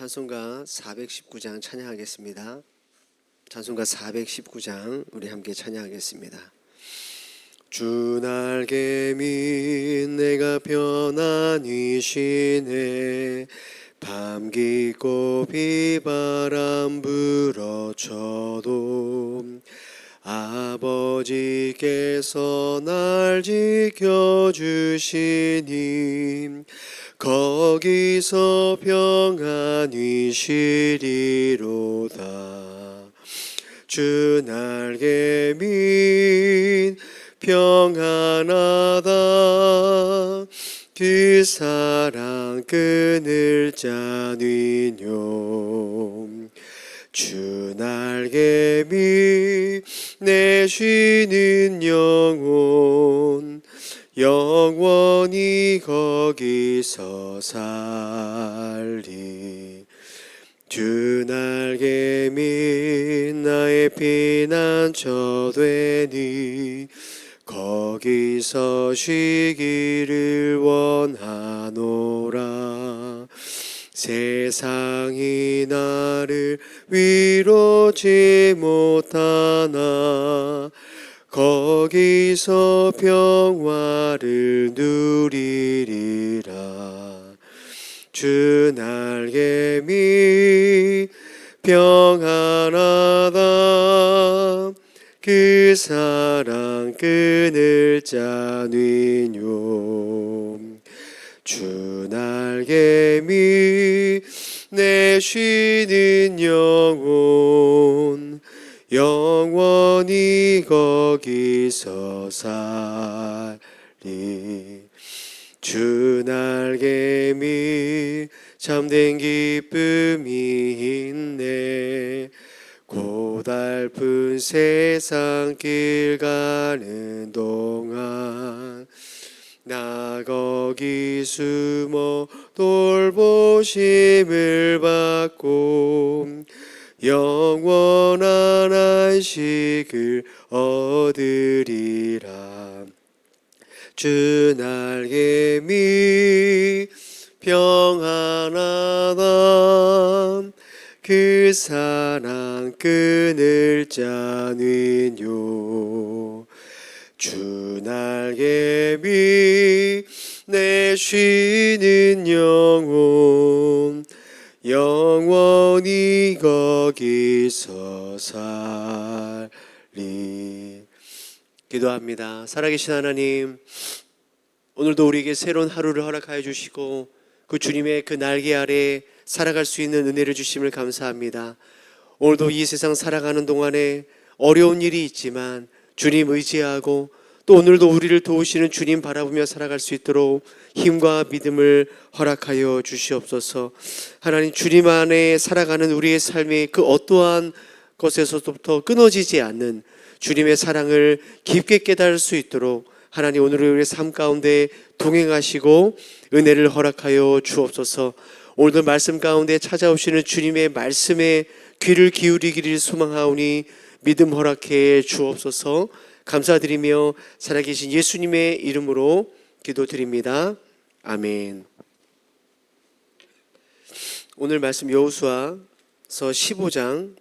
찬송가 419장 찬양하겠습니다. 찬송가 419장 우리 함께 찬양하겠습니다. 주 날개미 내가 편안히 쉬네. 밤 깊고 비바람 불어쳐도 아버지께서 날 지켜주시니 거기서 평안히 쉬리로다. 주 날개민 평안하다. 그 사랑 끈을 짜니뇨. 주 날개미 내 쉬는 영혼 영원히 거기서 살리. 주 날개미 나의 피난처 되니 거기서 쉬기를 원하노라. 세상이 나를 위로치 못하나 거기서 평화를 누리리라. 주 날개미 평안하다. 그 사랑 끈을 짜니뇨. 주 날개미 내 쉬는 영혼 영원히 거기서 살리. 주 날개미 참된 기쁨이 있네. 고달픈 세상 길 가는 동안 나 거기 숨어 돌보심을 받고 영원한 안식을 얻으리라. 주 날개미 평안하다. 그 사랑 끈을 짜니뇨. 주 날개미 내 쉬는 영혼 영원히 거기서 살리. 기도합니다. 살아계신 하나님, 오늘도 우리에게 새로운 하루를 허락하여 주시고 그 주님의 그 날개 아래 살아갈 수 있는 은혜를 주심을 감사합니다. 오늘도 이 세상 살아가는 동안에 어려운 일이 있지만 주님 의지하고 또 오늘도 우리를 도우시는 주님 바라보며 살아갈 수 있도록 힘과 믿음을 허락하여 주시옵소서. 하나님, 주님 안에 살아가는 우리의 삶이 그 어떠한 것에서부터 끊어지지 않는 주님의 사랑을 깊게 깨달을 수 있도록 하나님, 오늘 우리의 삶 가운데 동행하시고 은혜를 허락하여 주옵소서. 오늘도 말씀 가운데 찾아오시는 주님의 말씀에 귀를 기울이기를 소망하오니 믿음 허락해 주옵소서. 감사드리며 살아계신 예수님의 이름으로 기도드립니다. 아멘. 오늘 말씀 여호수아서 15장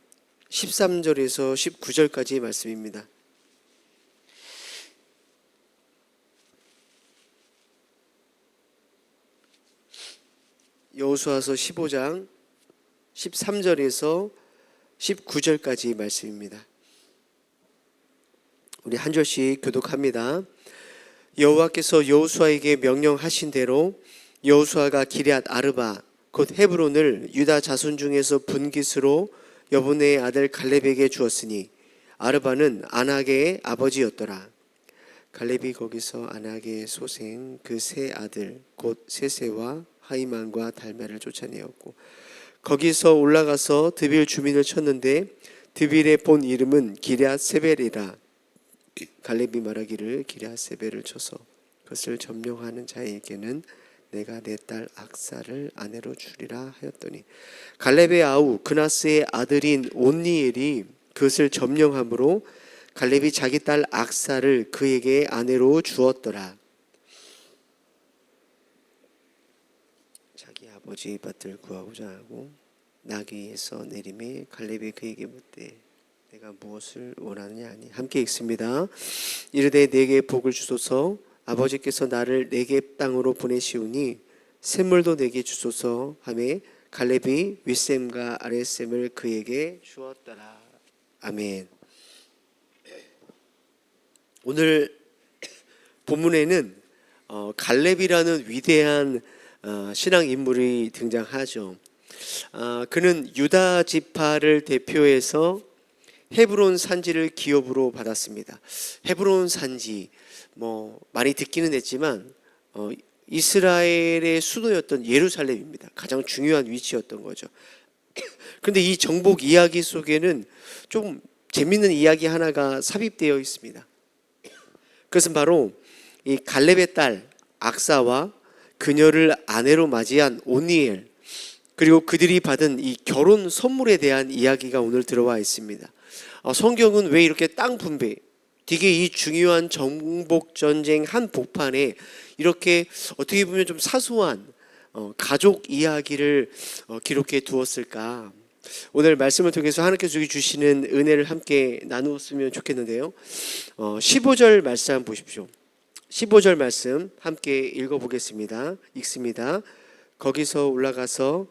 13절에서 19절까지의 말씀입니다. 여호수아서 15장 13절에서 19절까지 말씀입니다. 우리 한 절씩 교독합니다. 여호와께서 여호수아에게 명령하신 대로 여호수아가 기럇 아르바 곧 헤브론을 유다 자손 중에서 분깃으로 여분의 아들 갈렙에게 주었으니 아르바는 아낙의 아버지였더라. 갈렙이 거기서 아낙의 소생 그 세 아들 곧 세세와 하이만과 달메를 쫓아내었고 거기서 올라가서 드빌 주민을 쳤는데 드빌의 본 이름은 기럇 세벨이라. 갈렙이 말하기를 기럇 세벨을 쳐서 그것을 점령하는 자에게는 내가 내 딸 악사를 아내로 주리라 하였더니 갈렙의 아우 그나스의 아들인 온니엘이 그것을 점령함으로 갈렙이 자기 딸 악사를 그에게 아내로 주었더라. 자기 아버지 밭을 구하고자 하고 나귀에서 내림에 갈렙이 그에게 묻되 내가 무엇을 원하느냐 하니 함께 읽습니다. 이르되 내게 복을 주소서 아버지께서 나를 네겝 땅으로 보내시오니 샘물도 내게 주소서 하매 갈렙이 윗샘과 아랫샘을 그에게 주었더라. 아멘. 오늘 본문에는 갈렙이라는 위대한 신앙 인물이 등장하죠. 그는 유다 지파를 대표해서 헤브론 산지를 기업으로 받았습니다. 헤브론 산지 많이 듣기는 했지만 이스라엘의 수도였던 예루살렘입니다. 가장 중요한 위치였던 거죠. 그런데 이 정복 이야기 속에는 좀 재밌는 이야기 하나가 삽입되어 있습니다. 그것은 바로 이 갈렙의 딸 악사와 그녀를 아내로 맞이한 오니엘, 그리고 그들이 받은 이 결혼 선물에 대한 이야기가 오늘 들어와 있습니다. 성경은 왜 이렇게 땅 분배, 되게 이 중요한 정복 전쟁 한 복판에 이렇게 어떻게 보면 좀 사소한 가족 이야기를 기록해 두었을까? 오늘 말씀을 통해서 하나님께서 주시는 은혜를 함께 나누었으면 좋겠는데요. 15절 말씀 한번 보십시오. 15절 말씀 함께 읽어보겠습니다. 읽습니다. 거기서 올라가서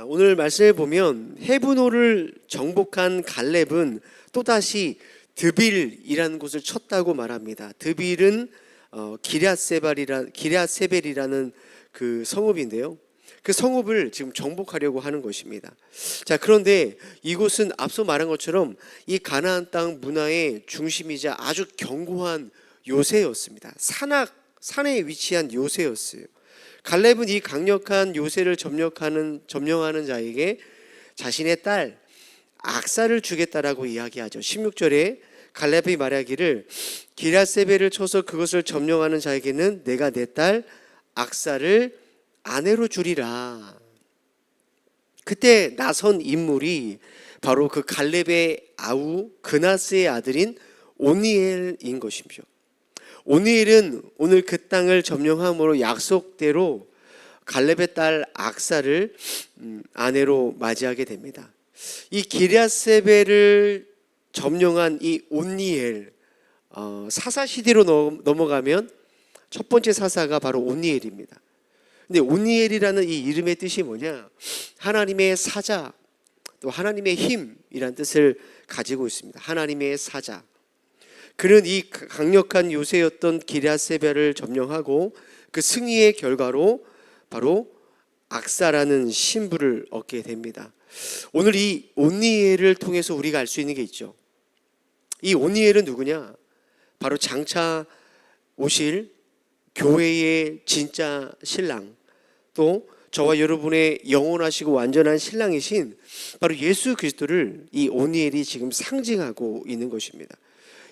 오늘 말씀에 보면 헤브론을 정복한 갈렙은 또다시 드빌이라는 곳을 쳤다고 말합니다. 드빌은 기럇세벨이라는 그 성읍인데요. 그 성읍을 지금 정복하려고 하는 것입니다. 자, 그런데 이곳은 앞서 말한 것처럼 이 가나안 땅 문화의 중심이자 아주 견고한 요새였습니다. 산에 위치한 요새였어요. 갈렙은 이 강력한 요새를 점령하는 자에게 자신의 딸 악사를 주겠다라고 이야기하죠. 16절에 갈렙이 말하기를 기럇세벨을 쳐서 그것을 점령하는 자에게는 내가 내 딸 악사를 아내로 주리라. 그때 나선 인물이 바로 그 갈렙의 아우 그나스의 아들인 오니엘인 것이죠. 오니엘은 오늘 그 땅을 점령함으로 약속대로 갈렙의 딸 악사를 아내로 맞이하게 됩니다. 이 기럇세벨을 점령한 이 오니엘, 사사 시대로 넘어가면 첫 번째 사사가 바로 오니엘입니다. 근데 오니엘이라는 이 이름의 뜻이 뭐냐? 하나님의 사자, 또 하나님의 힘이라는 뜻을 가지고 있습니다. 하나님의 사자. 그는 이 강력한 요새였던 기럇세벨을 점령하고 그 승리의 결과로 바로 악사라는 신부를 얻게 됩니다. 오늘 이 오니엘을 통해서 우리가 알 수 있는 게 있죠. 이 오니엘은 누구냐? 바로 장차 오실 교회의 진짜 신랑, 또 저와 여러분의 영원하시고 완전한 신랑이신 바로 예수 그리스도를 이 오니엘이 지금 상징하고 있는 것입니다.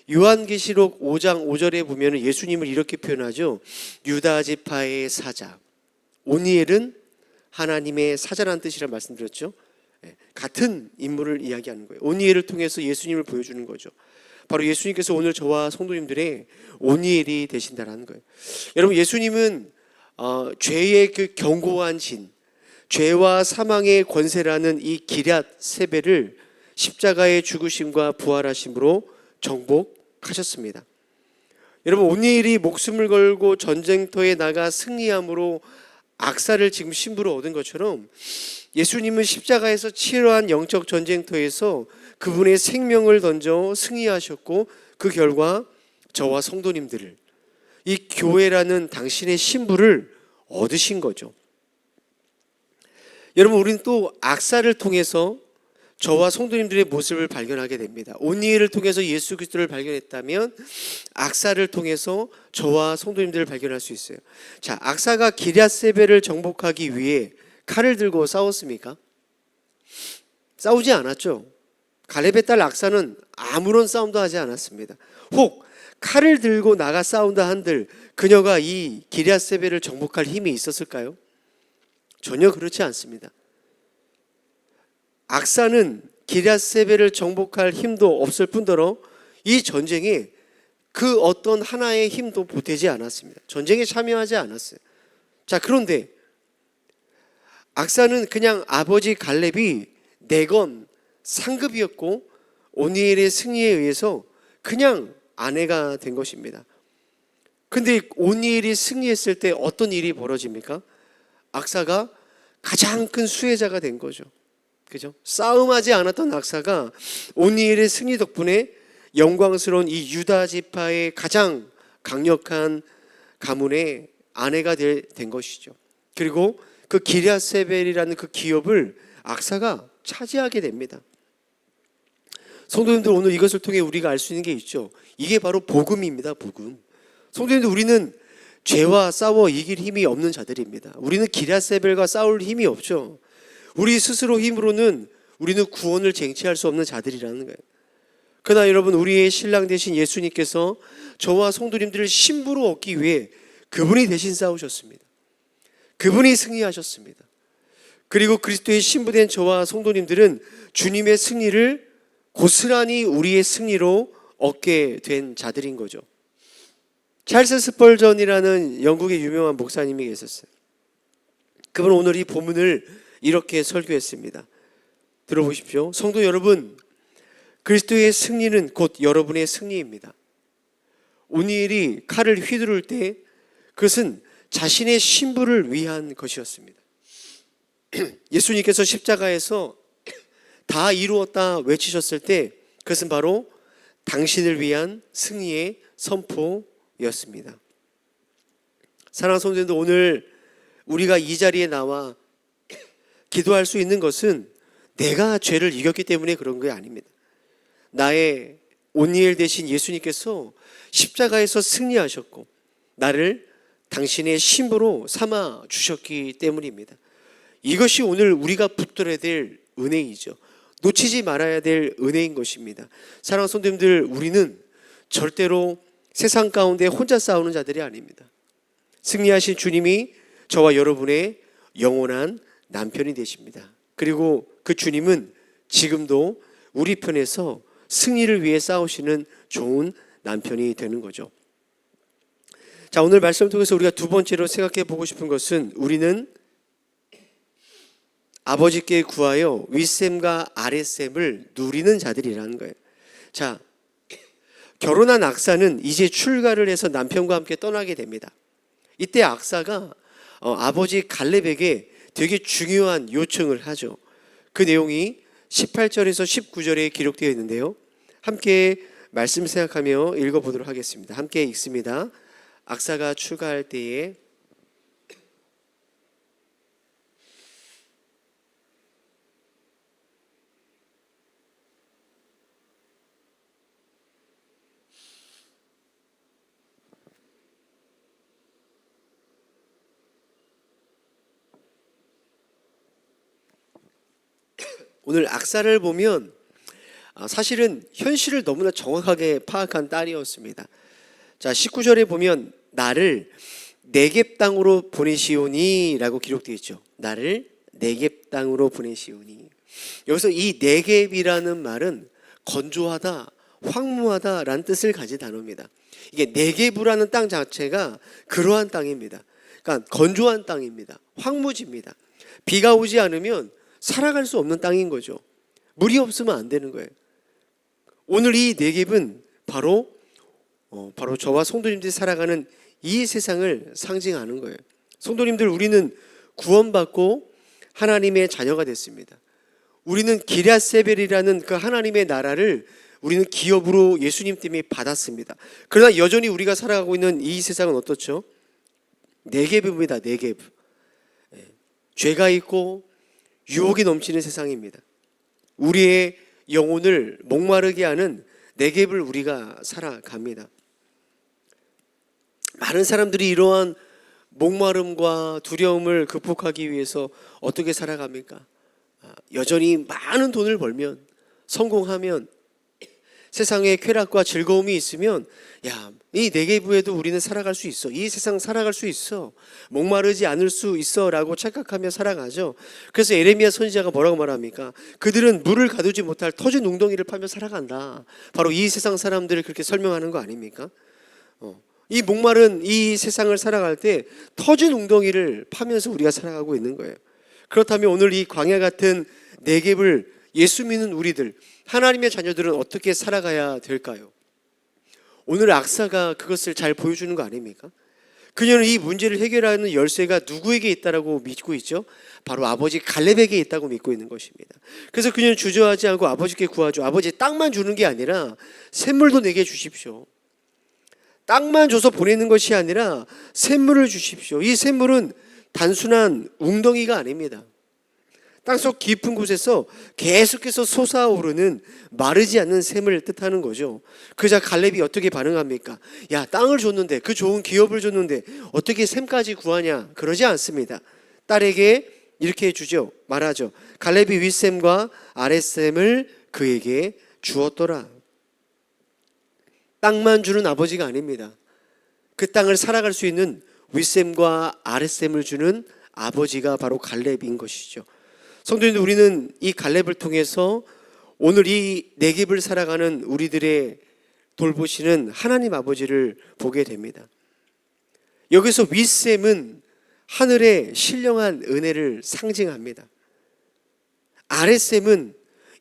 요한계시록 5장 5절에 보면 예수님을 이렇게 표현하죠. 유다 지파의 사자. 오니엘은 하나님의 사자라는 뜻이라 말씀드렸죠. 같은 인물을 이야기하는 거예요. 오니엘을 통해서 예수님을 보여주는 거죠. 바로 예수님께서 오늘 저와 성도님들의 오니엘이 되신다는 거예요. 여러분, 예수님은 죄의 그 견고한 진, 죄와 사망의 권세라는 이 기럇세벨을 십자가의 죽으심과 부활하심으로 정복하셨습니다. 여러분, 오니엘이 목숨을 걸고 전쟁터에 나가 승리함으로 악사를 지금 신부로 얻은 것처럼 예수님은 십자가에서 치러한 영적 전쟁터에서 그분의 생명을 던져 승리하셨고 그 결과 저와 성도님들을, 이 교회라는 당신의 신부를 얻으신 거죠. 여러분, 우리는 또 악사를 통해서 저와 성도님들의 모습을 발견하게 됩니다. 오니엘을 통해서 예수 그리스도를 발견했다면 악사를 통해서 저와 성도님들을 발견할 수 있어요. 자, 악사가 기럇세벨을 정복하기 위해 칼을 들고 싸웠습니까? 싸우지 않았죠. 갈렙의 딸 악사는 아무런 싸움도 하지 않았습니다. 혹 칼을 들고 나가 싸운다 한들 그녀가 이 기럇세벨을 정복할 힘이 있었을까요? 전혀 그렇지 않습니다. 악사는 기럇세벨을 정복할 힘도 없을 뿐더러 이 전쟁에 그 어떤 하나의 힘도 보태지 않았습니다. 전쟁에 참여하지 않았어요. 자, 그런데 악사는 그냥 아버지 갈렙이 내건 상급이었고 오니엘의 승리에 의해서 그냥 아내가 된 것입니다. 근데 오니엘이 승리했을 때 어떤 일이 벌어집니까? 악사가 가장 큰 수혜자가 된 거죠. 그죠? 싸움하지 않았던 악사가 오니엘의 승리 덕분에 영광스러운 이 유다 지파의 가장 강력한 가문의 아내가 된 것이죠. 그리고 그 기랴세벨이라는 그 기업을 악사가 차지하게 됩니다. 성도님들, 오늘 이것을 통해 우리가 알 수 있는 게 있죠. 이게 바로 복음입니다. 복음. 성도님들, 우리는 죄와 싸워 이길 힘이 없는 자들입니다. 우리는 기랴세벨과 싸울 힘이 없죠. 우리 스스로 힘으로는 우리는 구원을 쟁취할 수 없는 자들이라는 거예요. 그러나 여러분, 우리의 신랑 되신 예수님께서 저와 성도님들을 신부로 얻기 위해 그분이 대신 싸우셨습니다. 그분이 승리하셨습니다. 그리고 그리스도의 신부된 저와 성도님들은 주님의 승리를 고스란히 우리의 승리로 얻게 된 자들인 거죠. 찰스 스펄전이라는 영국의 유명한 목사님이 계셨어요. 그분은 오늘 이 본문을 이렇게 설교했습니다. 들어보십시오. 성도 여러분, 그리스도의 승리는 곧 여러분의 승리입니다. 오니엘이 칼을 휘두를 때 그것은 자신의 신부를 위한 것이었습니다. 예수님께서 십자가에서 다 이루었다 외치셨을 때 그것은 바로 당신을 위한 승리의 선포였습니다. 사랑하는 성도님들, 오늘 우리가 이 자리에 나와 기도할 수 있는 것은 내가 죄를 이겼기 때문에 그런 게 아닙니다. 나의 오니엘 되신 예수님께서 십자가에서 승리하셨고 나를 당신의 신부로 삼아 주셨기 때문입니다. 이것이 오늘 우리가 붙들어야 될 은혜이죠. 놓치지 말아야 될 은혜인 것입니다. 사랑하는 성도님들, 우리는 절대로 세상 가운데 혼자 싸우는 자들이 아닙니다. 승리하신 주님이 저와 여러분의 영원한 남편이 되십니다. 그리고 그 주님은 지금도 우리 편에서 승리를 위해 싸우시는 좋은 남편이 되는 거죠. 자, 오늘 말씀을 통해서 우리가 두 번째로 생각해 보고 싶은 것은 우리는 아버지께 구하여 윗셈과 아랫셈을 누리는 자들이라는 거예요. 자, 결혼한 악사는 이제 출가를 해서 남편과 함께 떠나게 됩니다. 이때 악사가 아버지 갈렙에게 되게 중요한 요청을 하죠. 그 내용이 18절에서 19절에 기록되어 있는데요. 함께 말씀 생각하며 읽어보도록 하겠습니다. 함께 읽습니다. 악사가 출가할 때에 오늘 악사를 보면 사실은 현실을 너무나 정확하게 파악한 딸이었습니다. 자, 19절에 보면 나를 네겝 땅으로 보내시오니 라고 기록되어 있죠. 나를 네겝 땅으로 보내시오니. 여기서 이 네겝이라는 말은 건조하다, 황무하다 라는 뜻을 가진 단어입니다. 이게 네겝이라는 땅 자체가 그러한 땅입니다. 그러니까 건조한 땅입니다. 황무지입니다. 비가 오지 않으면 살아갈 수 없는 땅인 거죠. 물이 없으면 안 되는 거예요. 오늘 이 네겝은 바로 저와 성도님들이 살아가는 이 세상을 상징하는 거예요. 성도님들, 우리는 구원받고 하나님의 자녀가 됐습니다. 우리는 기랴세벨이라는 그 하나님의 나라를 우리는 기업으로 예수님 때문에 받았습니다. 그러나 여전히 우리가 살아가고 있는 이 세상은 어떻죠? 네겝입니다. 네겝. 죄가 있고 유혹이 넘치는 세상입니다. 우리의 영혼을 목마르게 하는 네겝을 우리가 살아갑니다. 많은 사람들이 이러한 목마름과 두려움을 극복하기 위해서 어떻게 살아갑니까? 여전히 많은 돈을 벌면, 성공하면, 세상에 쾌락과 즐거움이 있으면 이 네게부에도 우리는 살아갈 수 있어. 이 세상 살아갈 수 있어. 목마르지 않을 수 있어 라고 착각하며 살아가죠. 그래서 에레미야 선지자가 뭐라고 말합니까? 그들은 물을 가두지 못할 터진 웅덩이를 파며 살아간다. 바로 이 세상 사람들을 그렇게 설명하는 거 아닙니까? 이 목마른 이 세상을 살아갈 때 터진 웅덩이를 파면서 우리가 살아가고 있는 거예요. 그렇다면 오늘 이 광야 같은 네겝을 예수 믿는 우리들, 하나님의 자녀들은 어떻게 살아가야 될까요? 오늘 악사가 그것을 잘 보여주는 거 아닙니까? 그녀는 이 문제를 해결하는 열쇠가 누구에게 있다라고 믿고 있죠? 바로 아버지 갈렙에게 있다고 믿고 있는 것입니다. 그래서 그녀는 주저하지 않고 아버지께 구하죠. 아버지, 땅만 주는 게 아니라 샘물도 내게 주십시오. 땅만 줘서 보내는 것이 아니라 샘물을 주십시오. 이 샘물은 단순한 웅덩이가 아닙니다. 땅속 깊은 곳에서 계속해서 솟아오르는 마르지 않는 샘을 뜻하는 거죠. 그자 갈렙이 어떻게 반응합니까? 땅을 줬는데, 그 좋은 기업을 줬는데 어떻게 샘까지 구하냐? 그러지 않습니다. 딸에게 이렇게 주죠. 말하죠. 갈렙이 윗샘과 아랫샘을 그에게 주었더라. 땅만 주는 아버지가 아닙니다. 그 땅을 살아갈 수 있는 윗샘과 아랫샘을 주는 아버지가 바로 갈렙인 것이죠. 성도님들, 우리는 이 갈렙을 통해서 오늘 이 네겝을 살아가는 우리들의 돌보시는 하나님 아버지를 보게 됩니다. 여기서 윗샘은 하늘의 신령한 은혜를 상징합니다. 아랫샘은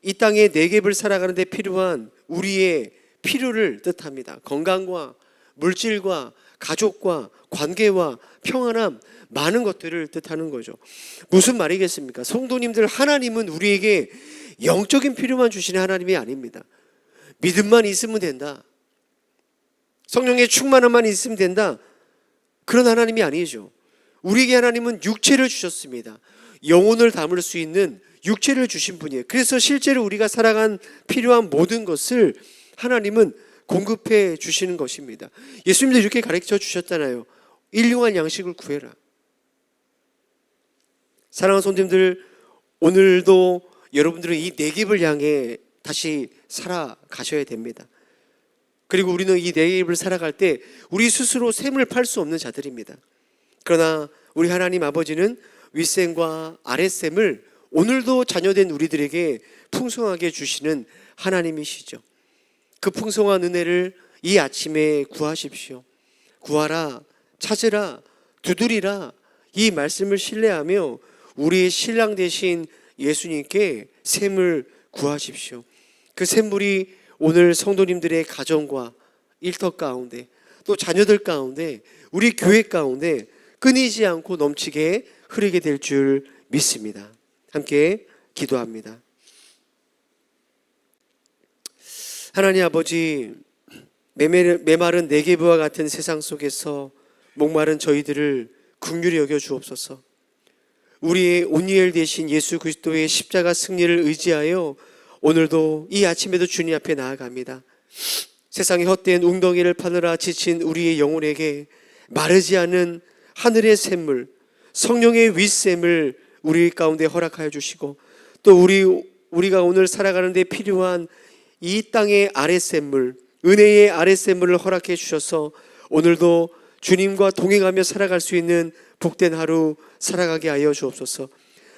이 땅의 네겝을 살아가는 데 필요한 우리의 필요를 뜻합니다. 건강과 물질과 가족과 관계와 평안함, 많은 것들을 뜻하는 거죠. 무슨 말이겠습니까? 성도님들, 하나님은 우리에게 영적인 필요만 주시는 하나님이 아닙니다. 믿음만 있으면 된다, 성령의 충만함만 있으면 된다, 그런 하나님이 아니죠. 우리에게 하나님은 육체를 주셨습니다. 영혼을 담을 수 있는 육체를 주신 분이에요. 그래서 실제로 우리가 살아간 필요한 모든 것을 하나님은 공급해 주시는 것입니다. 예수님도 이렇게 가르쳐 주셨잖아요. 일용할 양식을 구해라. 사랑하는 성도님들, 오늘도 여러분들은 이 네겝을 향해 다시 살아가셔야 됩니다. 그리고 우리는 이 네겝을 살아갈 때 우리 스스로 샘을 팔 수 없는 자들입니다. 그러나 우리 하나님 아버지는 윗샘과 아랫샘을 오늘도 자녀된 우리들에게 풍성하게 주시는 하나님이시죠. 그 풍성한 은혜를 이 아침에 구하십시오. 구하라, 찾으라, 두드리라, 이 말씀을 신뢰하며 우리의 신랑 되신 예수님께 샘을 구하십시오. 그 샘물이 오늘 성도님들의 가정과 일터 가운데, 또 자녀들 가운데, 우리 교회 가운데 끊이지 않고 넘치게 흐르게 될 줄 믿습니다. 함께 기도합니다. 하나님 아버지, 메마른 네겝과 같은 세상 속에서 목마른 저희들을 긍휼히 여겨 주옵소서. 우리의 온니엘 되신 예수 그리스도의 십자가 승리를 의지하여 오늘도 이 아침에도 주님 앞에 나아갑니다. 세상의 헛된 웅덩이를 파느라 지친 우리의 영혼에게 마르지 않은 하늘의 샘물, 성령의 윗샘을 우리 가운데 허락하여 주시고, 또 우리가 오늘 살아가는 데 필요한 이 땅의 아랫샘물, 은혜의 아랫샘물을 허락해 주셔서 오늘도 주님과 동행하며 살아갈 수 있는 복된 하루 살아가게 하여 주옵소서.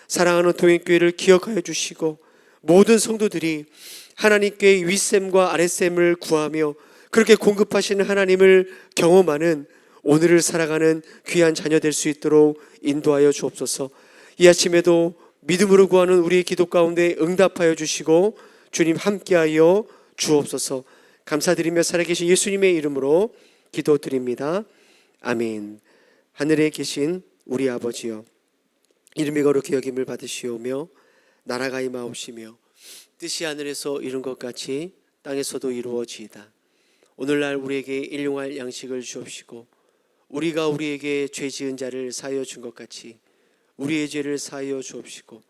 사랑하는 동행교회를 기억하여 주시고, 모든 성도들이 하나님께 윗샘과 아랫샘을 구하며 그렇게 공급하시는 하나님을 경험하는 오늘을 살아가는 귀한 자녀 될 수 있도록 인도하여 주옵소서. 이 아침에도 믿음으로 구하는 우리의 기도 가운데 응답하여 주시고 주님 함께하여 주옵소서. 감사드리며 살아계신 예수님의 이름으로 기도드립니다. 아멘. 하늘에 계신 우리 아버지여, 이름이 거룩히 여김을 받으시오며 나라가 임하옵시며 뜻이 하늘에서 이룬 것 같이 땅에서도 이루어지이다. 오늘날 우리에게 일용할 양식을 주옵시고, 우리가 우리에게 죄 지은 자를 사하여 준 것 같이 우리의 죄를 사하여 주옵시고,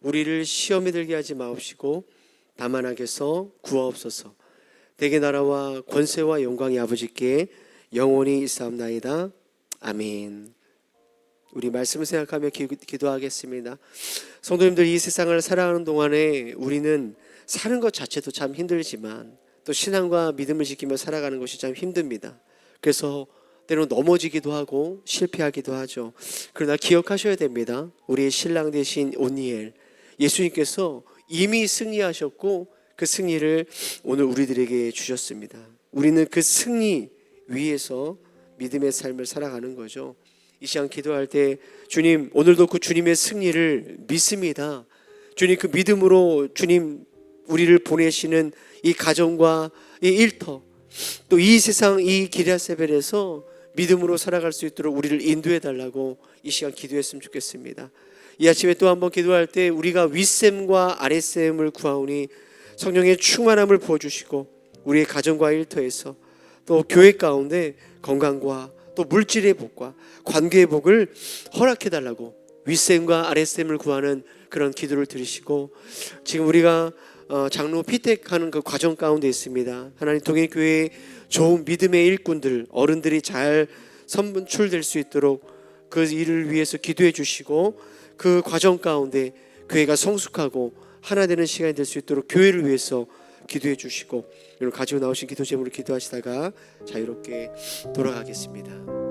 우리를 시험에 들게 하지 마옵시고 다만 악에서 구하옵소서. 대개 나라와 권세와 영광이 아버지께 영원히 있사옵나이다. 아멘. 우리 말씀을 생각하며 기도하겠습니다. 성도님들, 이 세상을 살아가는 동안에 우리는 사는 것 자체도 참 힘들지만, 또 또 신앙과 믿음을 지키며 살아가는 것이 참 힘듭니다. 그래서 때로는 넘어지기도 하고 실패하기도 하죠. 그러나 기억하셔야 됩니다. 우리의 신랑 되신 오니엘, 예수님께서 이미 승리하셨고 그 승리를 오늘 우리들에게 주셨습니다. 우리는 그 승리 위에서 믿음의 삶을 살아가는 거죠. 이 시간 기도할 때 주님, 오늘도 그 주님의 승리를 믿습니다. 주님, 그 믿음으로 주님 우리를 보내시는 이 가정과 이 일터, 또 이 세상 이 기랴세벨에서 믿음으로 살아갈 수 있도록 우리를 인도해 달라고 이 시간 기도했으면 좋겠습니다. 이 아침에 또 한번 기도할 때 우리가 윗셈과 아랫셈을 구하오니 성령의 충만함을 부어주시고 우리의 가정과 일터에서 또 교회 가운데 건강과 또 물질의 복과 관계의 복을 허락해 달라고 윗셈과 아랫셈을 구하는 그런 기도를 드리시고, 지금 우리가 장로 피택하는 그 과정 가운데 있습니다. 하나님 동행교회의 좋은 믿음의 일꾼들, 어른들이 잘 선출될 수 있도록 그 일을 위해서 기도해 주시고, 그 과정 가운데 교회가 성숙하고 하나 되는 시간이 될 수 있도록 교회를 위해서 기도해 주시고, 오늘 가지고 나오신 기도 제목을 기도하시다가 자유롭게 돌아가겠습니다.